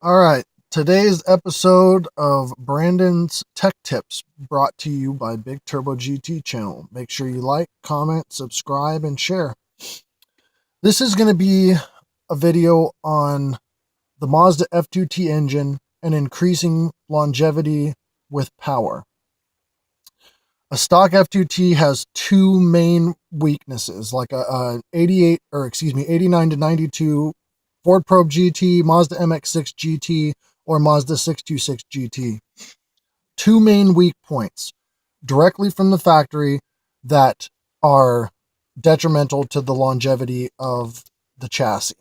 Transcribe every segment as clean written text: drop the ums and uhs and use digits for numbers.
All right. Today's episode of Brandon's Tech Tips brought to you by Big Turbo GT channel. Make sure you like, comment, subscribe, and share. This is going to be a video on the Mazda F2T engine and increasing longevity with power. A stock F2T has two main weaknesses, like a 89 to 92 Ford Probe GT, Mazda MX-6 GT, or Mazda 626 GT. Two main weak points directly from the factory that are detrimental to the longevity of the chassis.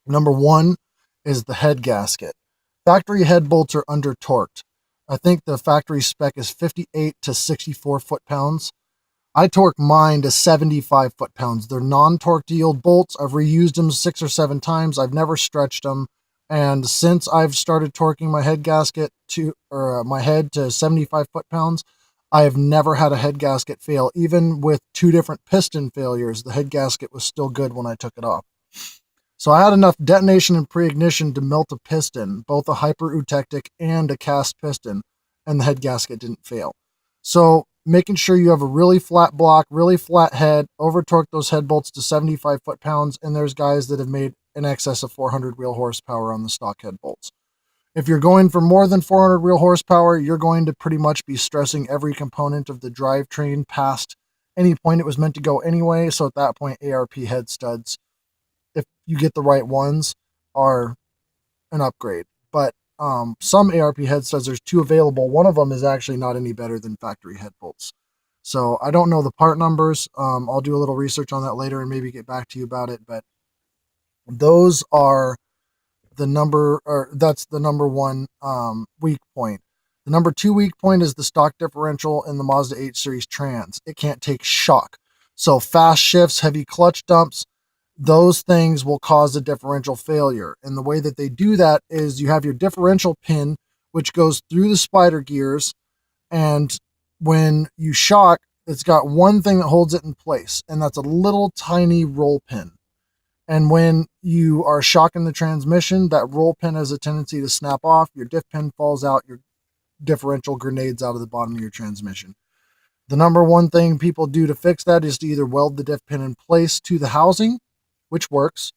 Number one is the head gasket. Factory head bolts are under torqued. I think the factory spec is 58 to 64 foot-pounds. I torque mine to 75 foot-pounds. They're non-torque yield bolts. I've reused them 6 or 7 times. I've never stretched them. And since I've started torquing my head gasket my head to 75 foot-pounds, I have never had a head gasket fail. Even with 2 different piston failures, the head gasket was still good when I took it off. So I had enough detonation and pre-ignition to melt a piston, both a hyper-eutectic and a cast piston, and the head gasket didn't fail. So making sure you have a really flat block, really flat head, over-torque those head bolts to 75 foot-pounds, and there's guys that have made in excess of 400 wheel horsepower on the stock head bolts. If you're going for more than 400 wheel horsepower, you're going to pretty much be stressing every component of the drivetrain past any point it was meant to go anyway. So at that point, ARP head studs, if you get the right ones, are an upgrade. But some ARP head studs, there's 2 available. One of them is actually not any better than factory head bolts. So I don't know the part numbers. I'll do a little research on that later and maybe get back to you about it. But those are that's the number one weak point. The number 2 weak point is the stock differential in the Mazda 8 Series Trans. It can't take shock. So fast shifts, heavy clutch dumps, those things will cause a differential failure. And the way that they do that is you have your differential pin, which goes through the spider gears. And when you shock, it's got one thing that holds it in place, and that's a little tiny roll pin. And when you are shocking the transmission, that roll pin has a tendency to snap off. Your diff pin falls out. Your differential grenades out of the bottom of your transmission. The number one thing people do to fix that is to either weld the diff pin in place to the housing, which works.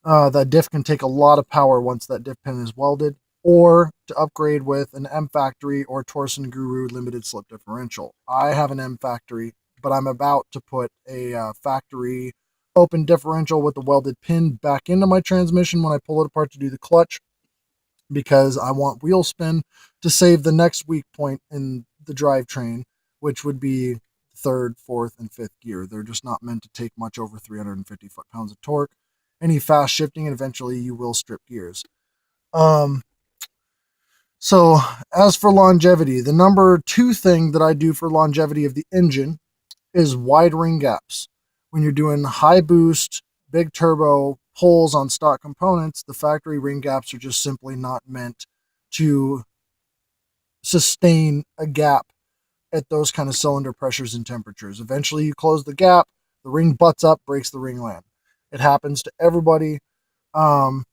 That diff can take a lot of power once that diff pin is welded, or to upgrade with an M Factory or Torsen Guru limited slip differential. I have an M Factory, but I'm about to put a factory open differential with the welded pin back into my transmission when I pull it apart to do the clutch, because I want wheel spin to save the next weak point in the drivetrain, which would be 3rd, 4th, and 5th gear. They're just not meant to take much over 350 foot-pounds of torque. Any fast shifting, and eventually you will strip gears. So as for longevity, the number 2 thing that I do for longevity of the engine is wide ring gaps. When you're doing high boost, big turbo pulls on stock components, the factory ring gaps are just simply not meant to sustain a gap at those kind of cylinder pressures and temperatures. Eventually you close the gap, the ring butts up, breaks the ring land. It happens to everybody. The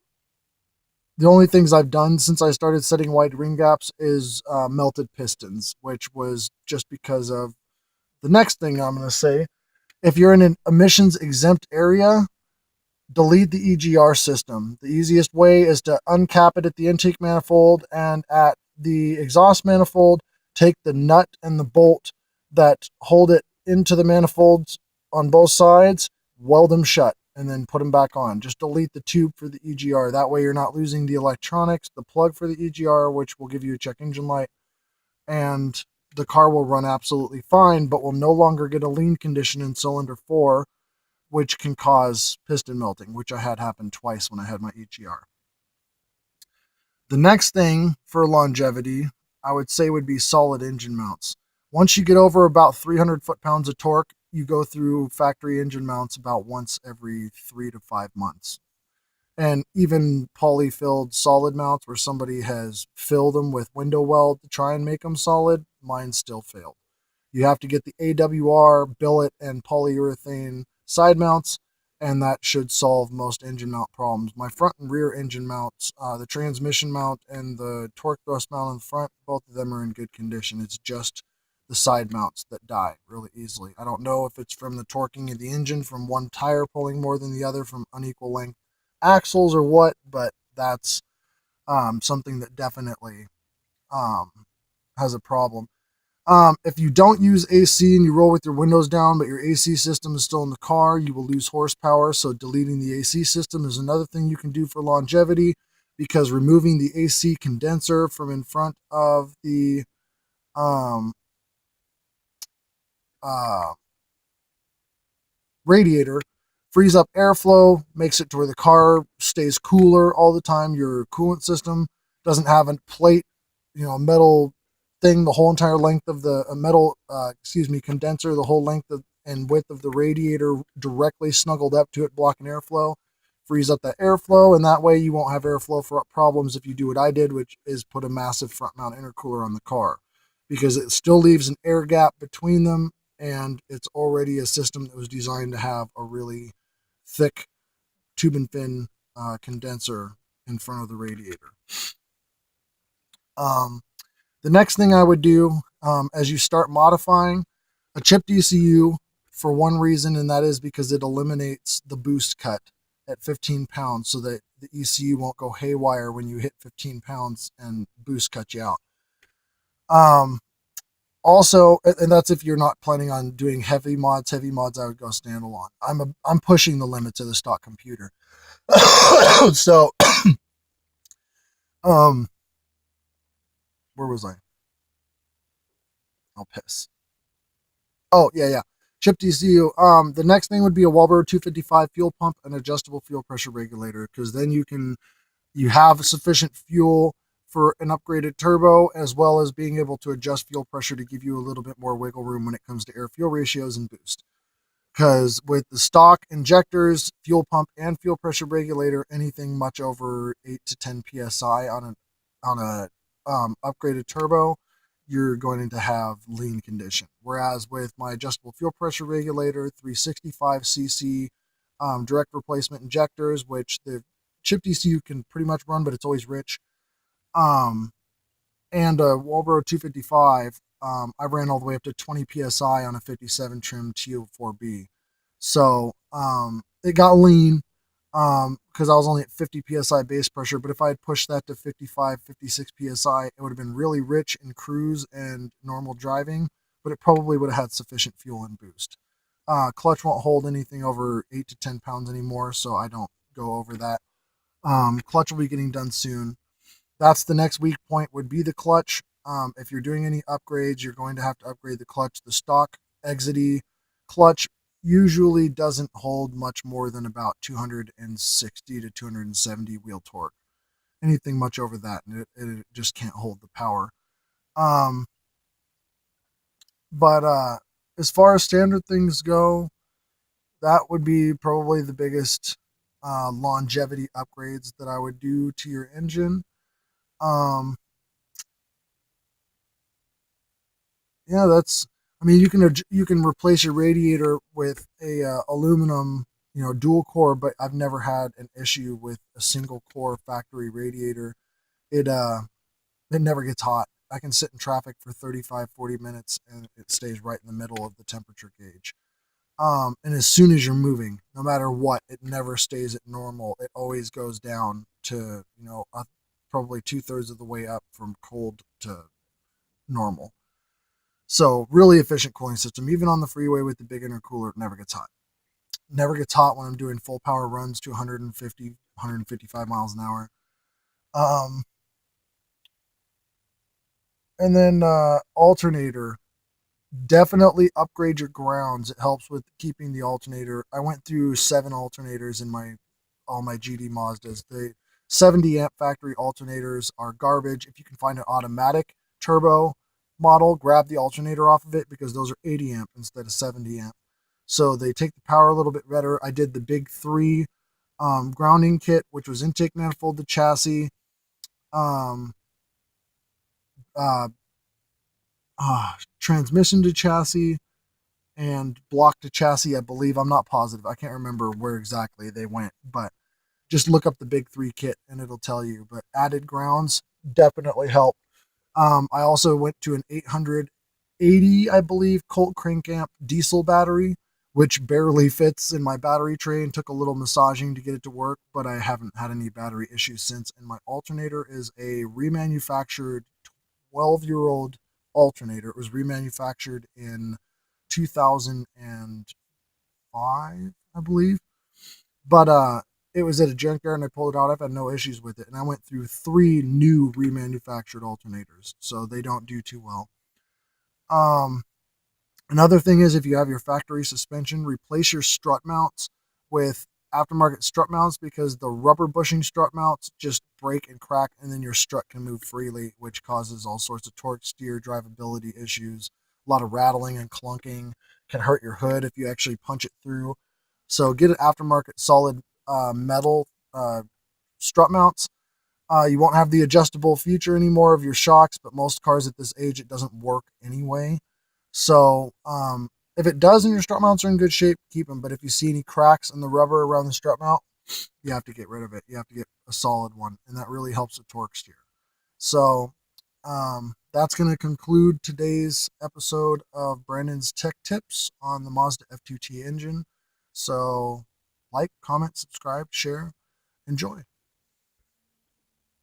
only things I've done since I started setting wide ring gaps is melted pistons, which was just because of the next thing I'm going to say. If you're in an emissions exempt area, delete the EGR system. The easiest way is to uncap it at the intake manifold, and at the exhaust manifold, take the nut and the bolt that hold it into the manifolds on both sides, weld them shut, and then put them back on. Just delete the tube for the EGR. That way you're not losing the electronics, the plug for the EGR, which will give you a check engine light, and the car will run absolutely fine, but will no longer get a lean condition in cylinder 4, which can cause piston melting, which I had happen twice when I had my EGR. The next thing for longevity, I would say, would be solid engine mounts. Once you get over about 300 foot-pounds of torque, you go through factory engine mounts about once every 3 to 5 months. And even poly-filled solid mounts where somebody has filled them with window weld to try and make them solid, mine still failed. You have to get the AWR, billet, and polyurethane side mounts, and that should solve most engine mount problems. My front and rear engine mounts, the transmission mount and the torque thrust mount on the front, both of them are in good condition. It's just the side mounts that die really easily. I don't know if it's from the torquing of the engine, from one tire pulling more than the other, from unequal length axles or what, but that's something that definitely um, has a problem. If you don't use AC and you roll with your windows down, but your AC system is still in the car, you will lose horsepower. So deleting the AC system is another thing you can do for longevity, because removing the AC condenser from in front of the um, uh, radiator frees up airflow, makes it to where the car stays cooler all the time. Your coolant system doesn't have a plate, a metal thing the whole entire length of the metal, condenser, the whole length and width of the radiator directly snuggled up to it, blocking airflow. Frees up that airflow, and that way you won't have airflow for problems if you do what I did, which is put a massive front mount intercooler on the car, because it still leaves an air gap between them, and it's already a system that was designed to have a really thick tube and fin condenser in front of the radiator. The next thing I would do as you start modifying a chipped ECU, for one reason, and that is because it eliminates the boost cut at 15 pounds, so that the ECU won't go haywire when you hit 15 pounds and boost cut you out. Also, and that's if you're not planning on doing heavy mods. Heavy mods, I would go standalone. I'm pushing the limits of the stock computer. So, where was I? I'll piss. Oh, yeah. Chipped ECU. The next thing would be a Walbro 255 fuel pump and adjustable fuel pressure regulator, because then you have sufficient fuel for an upgraded turbo, as well as being able to adjust fuel pressure to give you a little bit more wiggle room when it comes to air fuel ratios and boost. Because with the stock injectors, fuel pump, and fuel pressure regulator, anything much over 8 to 10 psi on a upgraded turbo, you're going to have lean condition. Whereas with my adjustable fuel pressure regulator, 365cc direct replacement injectors, which the chipped ECU can pretty much run, but it's always rich, and a Walbro 255, I ran all the way up to 20 psi on a 57 trim TO4B. So it got lean because I was only at 50 psi base pressure, but if I had pushed that to 55, 56 psi, it would have been really rich in cruise and normal driving, but it probably would have had sufficient fuel and boost. Clutch won't hold anything over 8 to 10 pounds anymore, so I don't go over that. Clutch will be getting done soon. That's the next weak point, would be the clutch. If you're doing any upgrades, you're going to have to upgrade the clutch. The stock exity clutch usually doesn't hold much more than about 260 to 270 wheel torque. Anything much over that, and it just can't hold the power. But as far as standard things go, that would be probably the biggest longevity upgrades that I would do to your engine. Yeah, you can replace your radiator with a aluminum, dual core, but I've never had an issue with a single core factory radiator. It never gets hot. I can sit in traffic for 35, 40 minutes and it stays right in the middle of the temperature gauge. And as soon as you're moving, no matter what, it never stays at normal. It always goes down to, probably 2/3 of the way up from cold to normal. So really efficient cooling system. Even on the freeway with the big intercooler, it never gets hot. Never gets hot when I'm doing full power runs to 150, 155 miles an hour. And then alternator. Definitely upgrade your grounds. It helps with keeping the alternator. I went through 7 alternators in all my GD Mazdas. The 70 amp factory alternators are garbage. If you can find an automatic turbo model, grab the alternator off of it, because those are 80 amp instead of 70 amp. So they take the power a little bit better. I did the big 3 grounding kit, which was intake manifold to chassis, um, uh, transmission to chassis, and blocked the chassis, I believe. I'm not positive. I can't remember where exactly they went, but just look up the Big Three kit and it'll tell you. But added grounds definitely help. I also went to an 880, I believe, Colt crank amp diesel battery, which barely fits in my battery tray and took a little massaging to get it to work, but I haven't had any battery issues since. And my alternator is a remanufactured 12-year-old alternator. It was remanufactured in 2005, I believe. But it was at a junkyard and I pulled it out. I've had no issues with it. And I went through 3 new remanufactured alternators, so they don't do too well. Um, Another thing is, if you have your factory suspension, replace your strut mounts with aftermarket strut mounts, because the rubber bushing strut mounts just break and crack, and then your strut can move freely, which causes all sorts of torque, steer, drivability issues. A lot of rattling and clunking, can hurt your hood if you actually punch it through. So get an aftermarket solid metal strut mounts. You won't have the adjustable feature anymore of your shocks, but most cars at this age, it doesn't work anyway. So if it does and your strut mounts are in good shape, keep them. But if you see any cracks in the rubber around the strut mount, you have to get rid of it. You have to get a solid one, and that really helps the torque steer. So that's going to conclude today's episode of Brandon's Tech Tips on the Mazda F2T engine. So like, comment, subscribe, share, enjoy.